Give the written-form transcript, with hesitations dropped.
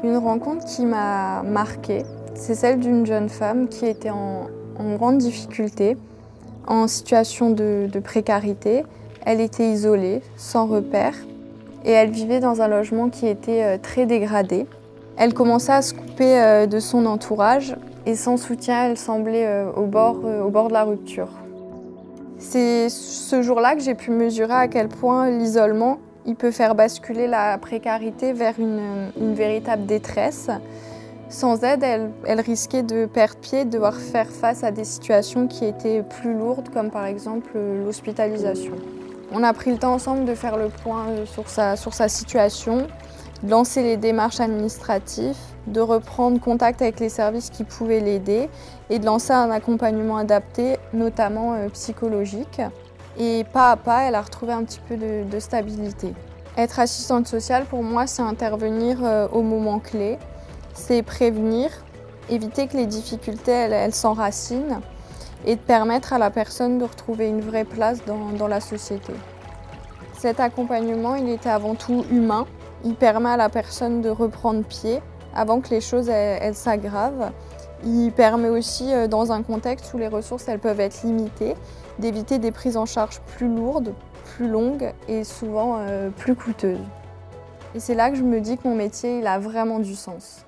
Une rencontre qui m'a marquée, c'est celle d'une jeune femme qui était en grande difficulté, en situation de précarité. Elle était isolée, sans repère, et elle vivait dans un logement qui était très dégradé. Elle commençait à se couper de son entourage et sans soutien, elle semblait au bord de la rupture. C'est ce jour-là que j'ai pu mesurer à quel point l'isolement il peut faire basculer la précarité vers une véritable détresse. Sans aide, elle risquait de perdre pied, de devoir faire face à des situations qui étaient plus lourdes, comme par exemple l'hospitalisation. On a pris le temps ensemble de faire le point sur sa situation, de lancer les démarches administratives, de reprendre contact avec les services qui pouvaient l'aider et de lancer un accompagnement adapté, notamment psychologique. Et pas à pas, elle a retrouvé un petit peu de stabilité. Être assistante sociale, pour moi, c'est intervenir au moment clé, c'est prévenir, éviter que les difficultés elles s'enracinent et de permettre à la personne de retrouver une vraie place dans la société. Cet accompagnement, il était avant tout humain. Il permet à la personne de reprendre pied avant que les choses elles s'aggravent. Il permet aussi, dans un contexte où les ressources elles peuvent être limitées, d'éviter des prises en charge plus lourdes, plus longues et souvent plus coûteuses. Et c'est là que je me dis que mon métier il a vraiment du sens.